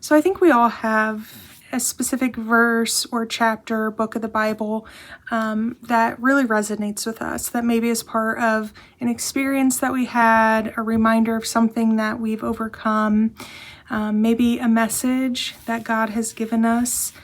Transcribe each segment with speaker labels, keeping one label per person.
Speaker 1: So I think we all have a specific verse or chapter, book of the Bible that really resonates with us, that maybe is part of an experience that we had, a reminder of something that we've overcome, maybe a message that God has given us,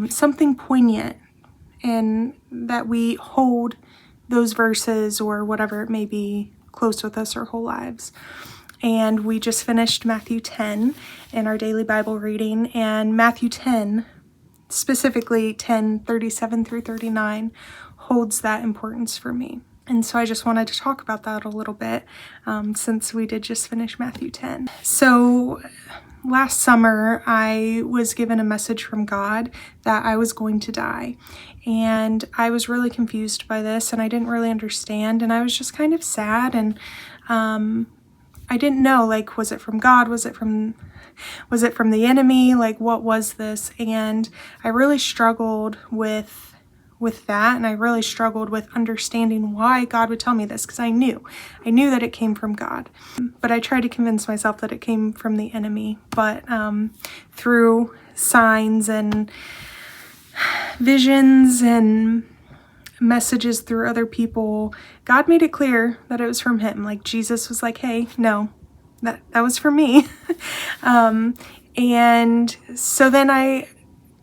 Speaker 1: something poignant, and that we hold those verses or whatever it may be close with us our whole lives. And we just finished Matthew 10 in our daily Bible reading, and Matthew 10, specifically 10:37 through 39, holds that importance for me. And so I just wanted to talk about that a little bit since we did just finish Matthew 10. So last summer, I was given a message from God that I was going to die. And I was really confused by this, and I didn't really understand. And I was just kind of sad, and I didn't know, like, was it from God? Was it from the enemy? Like, what was this? And I really struggled with that, and I really struggled with understanding why God would tell me this, because I knew that it came from God. But I tried to convince myself that it came from the enemy. But through signs and visions and messages through other people, God made it clear that it was from him. Like, Jesus was like, hey, no, that was for me. And so then I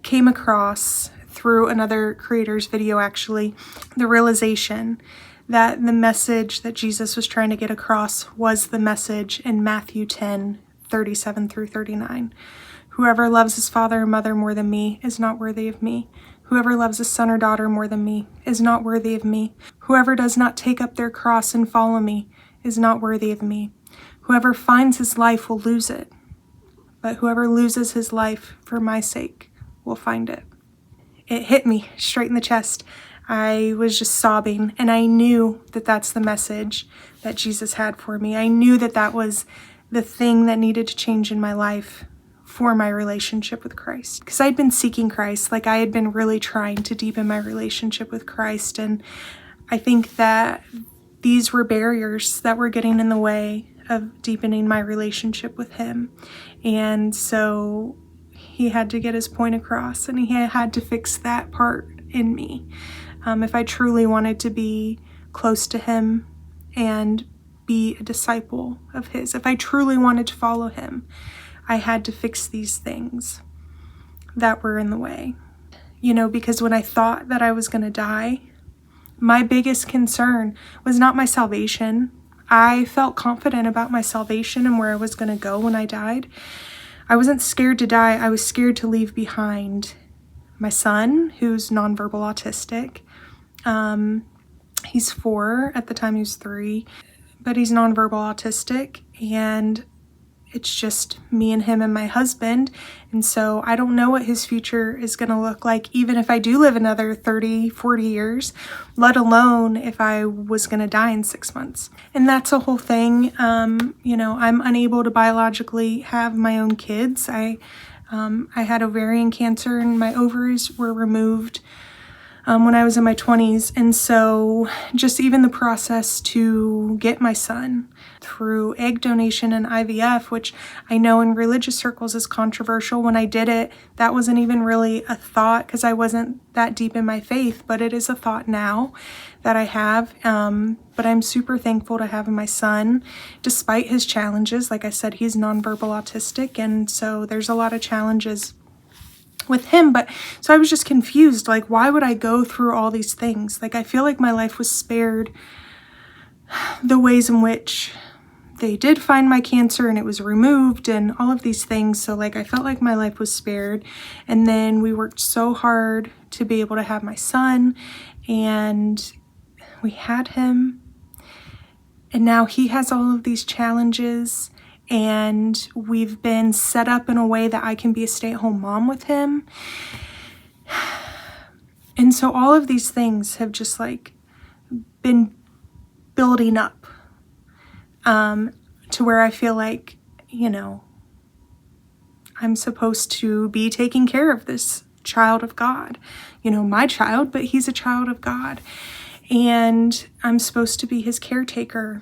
Speaker 1: came across, through another creator's video actually, the realization that the message that Jesus was trying to get across was the message in Matthew 10:37 through 39. Whoever loves his father or mother more than me is not worthy of me. Whoever loves his son or daughter more than me is not worthy of me. Whoever does not take up their cross and follow me is not worthy of me. Whoever finds his life will lose it, but whoever loses his life for my sake will find it. It hit me straight in the chest. I was just sobbing, and I knew that that's the message that Jesus had for me. I knew that that was the thing that needed to change in my life for my relationship with Christ. Because I'd been seeking Christ, like I had been really trying to deepen my relationship with Christ. And I think that these were barriers that were getting in the way of deepening my relationship with him. And so he had to get his point across, and he had to fix that part in me. If I truly wanted to be close to him and be a disciple of his, if I truly wanted to follow him, I had to fix these things that were in the way. You know, because when I thought that I was going to die, my biggest concern was not my salvation. I felt confident about my salvation and where I was going to go when I died. I wasn't scared to die. I was scared to leave behind my son, who's nonverbal autistic. He's 4. At the time he was 3, but he's nonverbal autistic, and it's just me and him and my husband. And so I don't know what his future is going to look like, even if I do live another 30, 40 years, let alone if I was going to die in 6 months. And that's a whole thing. You know, I'm unable to biologically have my own kids. I had ovarian cancer, and my ovaries were removed when I was in my 20s. And so just even the process to get my son through egg donation and IVF, which I know in religious circles is controversial. When I did it, that wasn't even really a thought because I wasn't that deep in my faith, but it is a thought now that I have. But I'm super thankful to have my son, despite his challenges. Like I said, he's nonverbal autistic, and so there's a lot of challenges with him. But so I was just confused, like, why would I go through all these things? Like, I feel like my life was spared the ways in which they did find my cancer and it was removed and all of these things. So like, I felt like my life was spared. And then we worked so hard to be able to have my son, and we had him, and now he has all of these challenges. And we've been set up in a way that I can be a stay-at-home mom with him. And so all of these things have just like been building up to where I feel like, you know, I'm supposed to be taking care of this child of God. You know, my child, but he's a child of God. And I'm supposed to be his caretaker.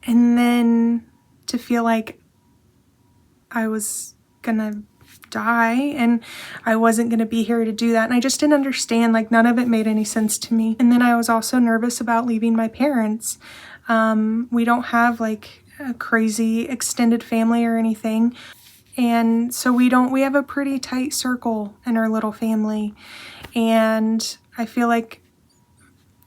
Speaker 1: And then to feel like I was gonna die and I wasn't gonna be here to do that. And I just didn't understand, like none of it made any sense to me. And then I was also nervous about leaving my parents. We don't have like a crazy extended family or anything. And so we have a pretty tight circle in our little family. And I feel like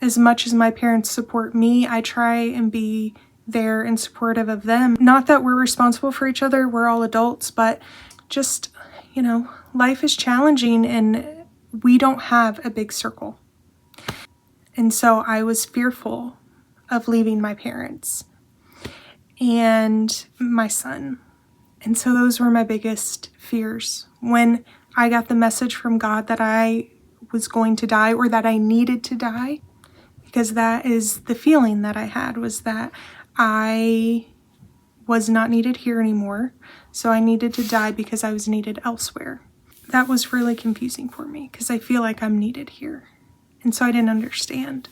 Speaker 1: as much as my parents support me, I try and be there and supportive of them. Not that we're responsible for each other, we're all adults, but just, you know, life is challenging and we don't have a big circle. And so I was fearful of leaving my parents and my son. And so those were my biggest fears. When I got the message from God that I was going to die or that I needed to die, because that is the feeling that I had, was that I was not needed here anymore. So I needed to die because I was needed elsewhere. That was really confusing for me because I feel like I'm needed here. And so I didn't understand.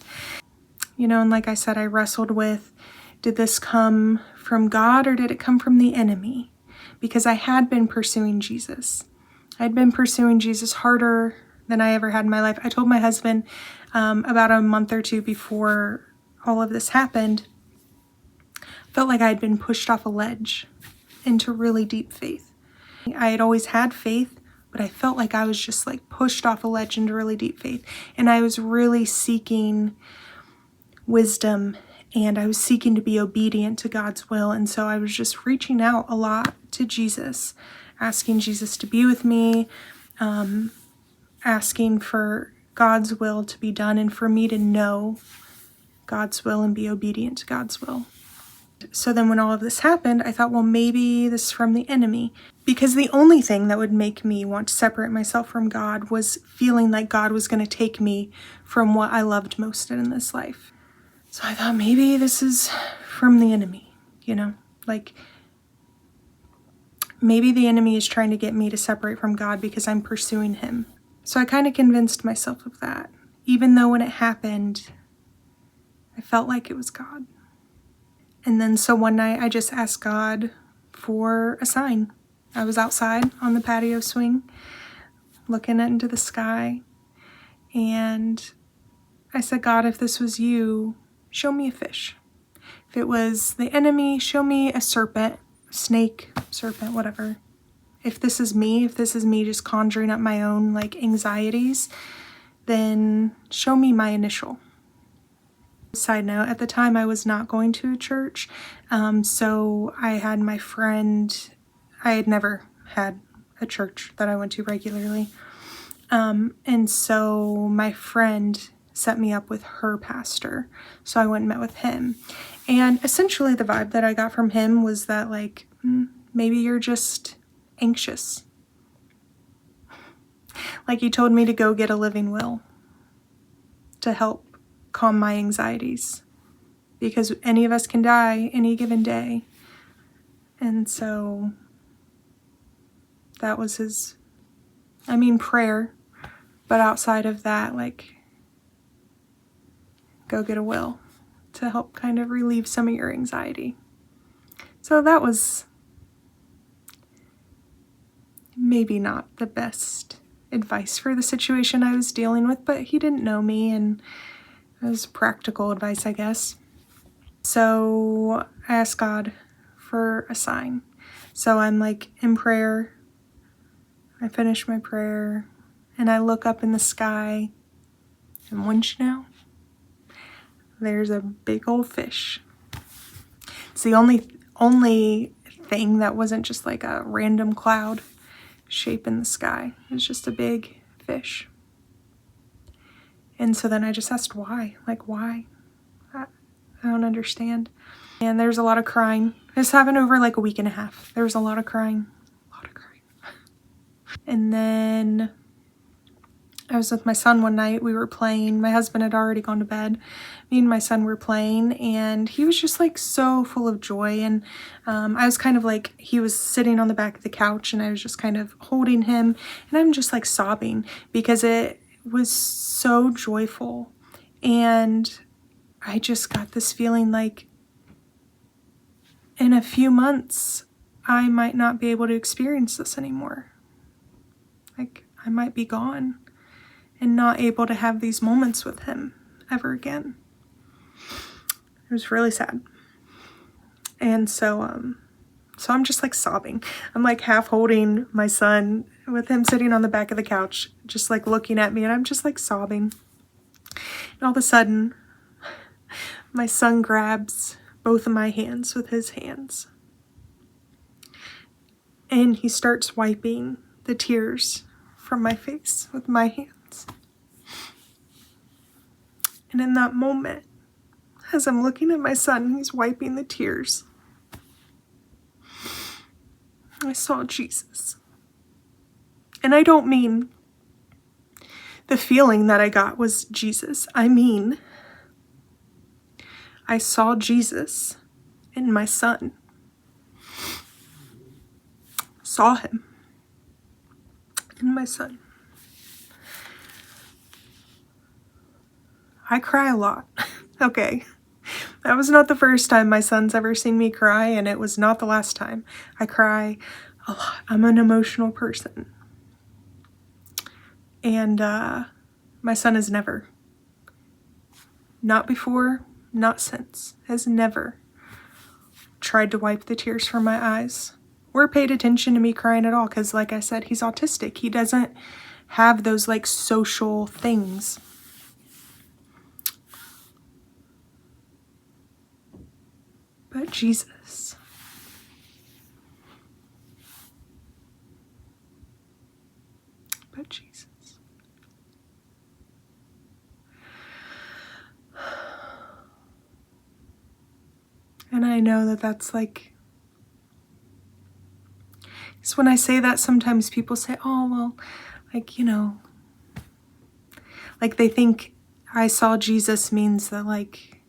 Speaker 1: You know, and like I said, I wrestled with, did this come from God or did it come from the enemy? Because I had been pursuing Jesus. I'd been pursuing Jesus harder than I ever had in my life. I told my husband about a month or two before all of this happened, felt like I had been pushed off a ledge into really deep faith. I had always had faith, but I felt like I was just like pushed off a ledge into really deep faith. And I was really seeking wisdom and I was seeking to be obedient to God's will. And so I was just reaching out a lot to Jesus, asking Jesus to be with me, asking for God's will to be done and for me to know God's will and be obedient to God's will. So then when all of this happened, I thought, well, maybe this is from the enemy, because the only thing that would make me want to separate myself from God was feeling like God was going to take me from what I loved most in this life. So I thought maybe this is from the enemy, you know, like maybe the enemy is trying to get me to separate from God because I'm pursuing him. So I kind of convinced myself of that, even though when it happened, I felt like it was God. And then so one night I just asked God for a sign. I was outside on the patio swing, looking into the sky, and I said, God, if this was you, show me a fish. If it was the enemy, show me a serpent, snake, serpent, whatever. If this is me just conjuring up my own like anxieties, then show me my initial. Side note, at the time I was not going to a church, so I had my friend, I had never had a church that I went to regularly, and so my friend set me up with her pastor, so I went and met with him, and essentially the vibe that I got from him was that like, maybe you're just anxious. Like he told me to go get a living will to help calm my anxieties, because any of us can die any given day. And so that was his, prayer, but outside of that, like, go get a will to help kind of relieve some of your anxiety. So that was maybe not the best advice for the situation I was dealing with, but he didn't know me, and it was practical advice, I guess. So I asked God for a sign. So I'm like in prayer. I finish my prayer and I look up in the sky, and wouldn't you know, there's a big old fish. It's the only thing that wasn't just like a random cloud shape in the sky. It was just a big fish. And so then I just asked why. Like, why? I don't understand. And there's a lot of crying. This happened over like a week and a half. There was a lot of crying. And then I was with my son one night. We were playing. My husband had already gone to bed. Me and my son were playing, and he was just like so full of joy. And I was kind of like, he was sitting on the back of the couch, and I was just kind of holding him, and I'm just like sobbing because it was so joyful. And I just got this feeling like in a few months, I might not be able to experience this anymore. Like, I might be gone and not able to have these moments with him ever again. It was really sad. And so I'm just like sobbing. I'm like half holding my son with him sitting on the back of the couch, just like looking at me, and I'm just like sobbing. And all of a sudden, my son grabs both of my hands with his hands. And he starts wiping the tears from my face with my hands. And in that moment, as I'm looking at my son, he's wiping the tears, I saw Jesus. And I don't mean the feeling that I got was Jesus. I mean, I saw Jesus in my son. Saw him in my son. I cry a lot. Okay. That was not the first time my son's ever seen me cry, and it was not the last time. I cry a lot. I'm an emotional person. And my son has never, not before, not since, has never tried to wipe the tears from my eyes or paid attention to me crying at all, because like I said, he's autistic. He doesn't have those like social things. But Jesus. But Jesus. And I know that that's like, so when I say that, sometimes people say, oh, well, like, you know, like they think I saw Jesus means that like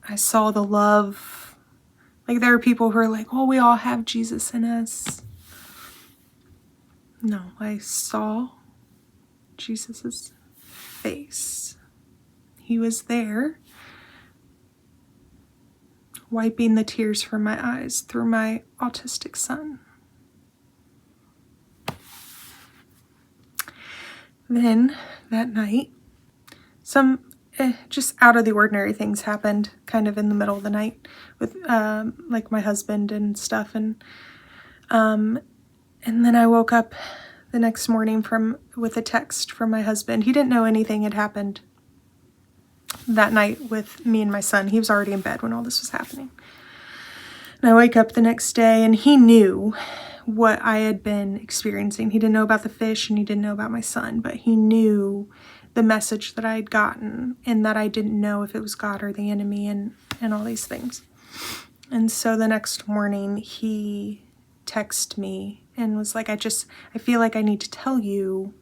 Speaker 1: I saw the love. Like there are people who are like, oh, we all have Jesus in us. No, I saw Jesus's face. He was there, wiping the tears from my eyes through my autistic son. Then that night, some just out of the ordinary things happened kind of in the middle of the night with like my husband and stuff. And then I woke up the next morning with a text from my husband. He didn't know anything had happened that night with me and my son. He was already in bed when all this was happening. And I wake up the next day and he knew what I had been experiencing. He didn't know about the fish and he didn't know about my son, but he knew the message that I had gotten and that I didn't know if it was God or the enemy and all these things. And so the next morning he texted me and was like, I feel like I need to tell you,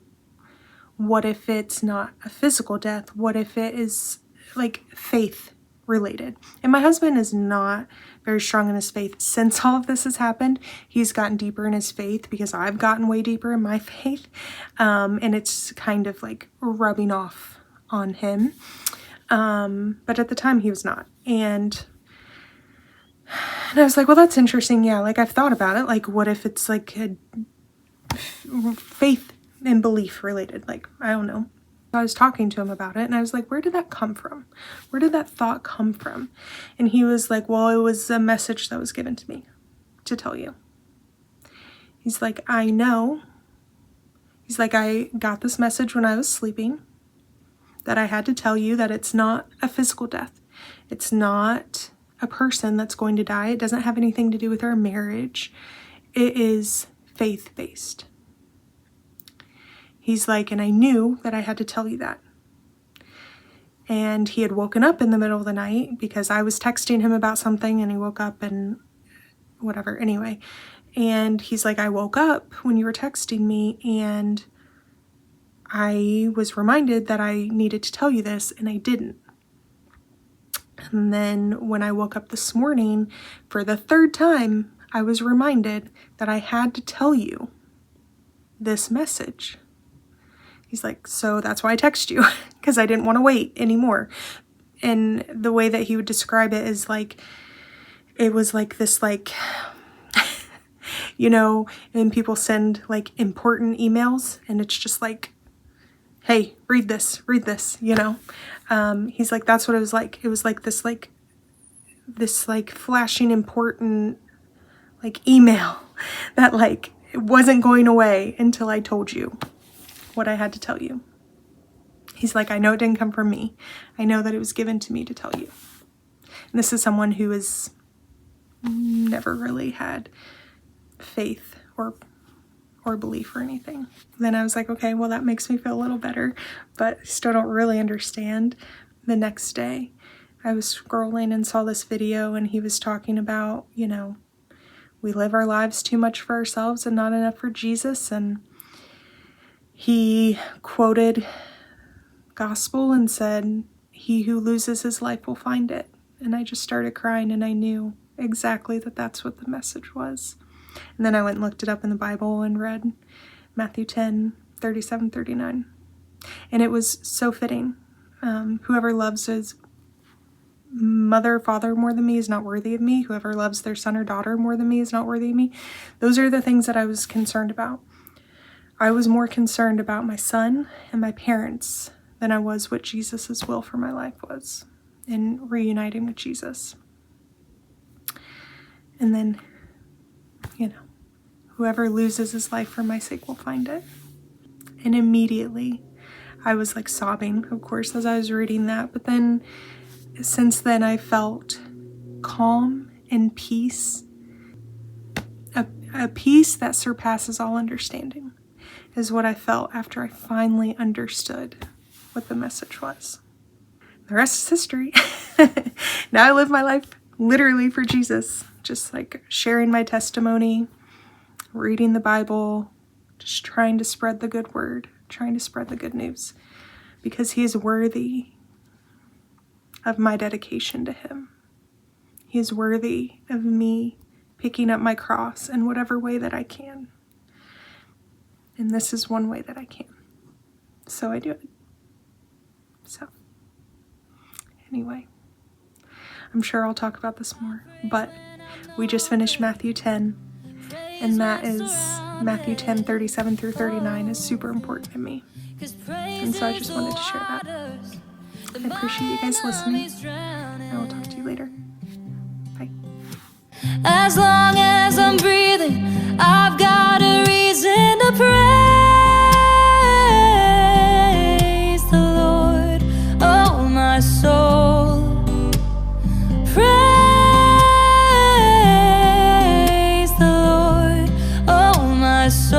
Speaker 1: what if it's not a physical death? What if it is like faith related? And my husband is not very strong in his faith. Since all of this has happened, he's gotten deeper in his faith because I've gotten way deeper in my faith. And it's kind of like rubbing off on him. But at the time he was not. And I was like, well, that's interesting. Yeah, like I've thought about it. Like, what if it's like a faith and belief related? Like, I don't know. I was talking to him about it and I was like, where did that come from? Where did that thought come from? And he was like, well, it was a message that was given to me to tell you. He's like, I know. He's like, I got this message when I was sleeping that I had to tell you that it's not a physical death. It's not a person that's going to die. It doesn't have anything to do with our marriage. It is faith-based. He's like, and I knew that I had to tell you that. And he had woken up in the middle of the night because I was texting him about something and he woke up and whatever. Anyway, and he's like, I woke up when you were texting me and I was reminded that I needed to tell you this and I didn't. And then when I woke up this morning for the third time, I was reminded that I had to tell you this message. He's like, so that's why I text you, because I didn't want to wait anymore. And the way that he would describe it is like, it was like this, like, you know, and people send like important emails and it's just like, hey, read this, you know. He's like, that's what it was like. It was like this flashing important like email that like it wasn't going away until I told you what I had to tell you. He's like, I know it didn't come from me. I know that it was given to me to tell you. And this is someone who has never really had faith or belief or anything. Then I was like, okay, well, that makes me feel a little better, but I still don't really understand. The next day, I was scrolling and saw this video, and he was talking about, you know, we live our lives too much for ourselves and not enough for Jesus. And he quoted gospel and said, he who loses his life will find it. And I just started crying, and I knew exactly that that's what the message was. And then I went and looked it up in the Bible and read Matthew 10:37-39. And it was so fitting. Whoever loves his mother or father more than me is not worthy of me. Whoever loves their son or daughter more than me is not worthy of me. Those are the things that I was concerned about. I was more concerned about my son and my parents than I was what Jesus' will for my life was in reuniting with Jesus. And then, you know, whoever loses his life for my sake will find it. And immediately I was like sobbing, of course, as I was reading that. But then since then I felt calm and peace, a peace that surpasses all understanding is what I felt after I finally understood what the message was. The rest is history. Now I live my life literally for Jesus, just like sharing my testimony, reading the Bible, just trying to spread the good word, trying to spread the good news, because he is worthy of my dedication to him. He is worthy of me picking up my cross in whatever way that I can. And this is one way that I can. So I do it. So, anyway, I'm sure I'll talk about this more, but we just finished Matthew 10, and that is Matthew 10:37-39 is super important to me. And so I just wanted to share that. I appreciate you guys listening. I will talk to you later. Bye.
Speaker 2: As long as I'm breathing, I've got a reason to praise the Lord, oh my soul. Praise the Lord, oh my soul.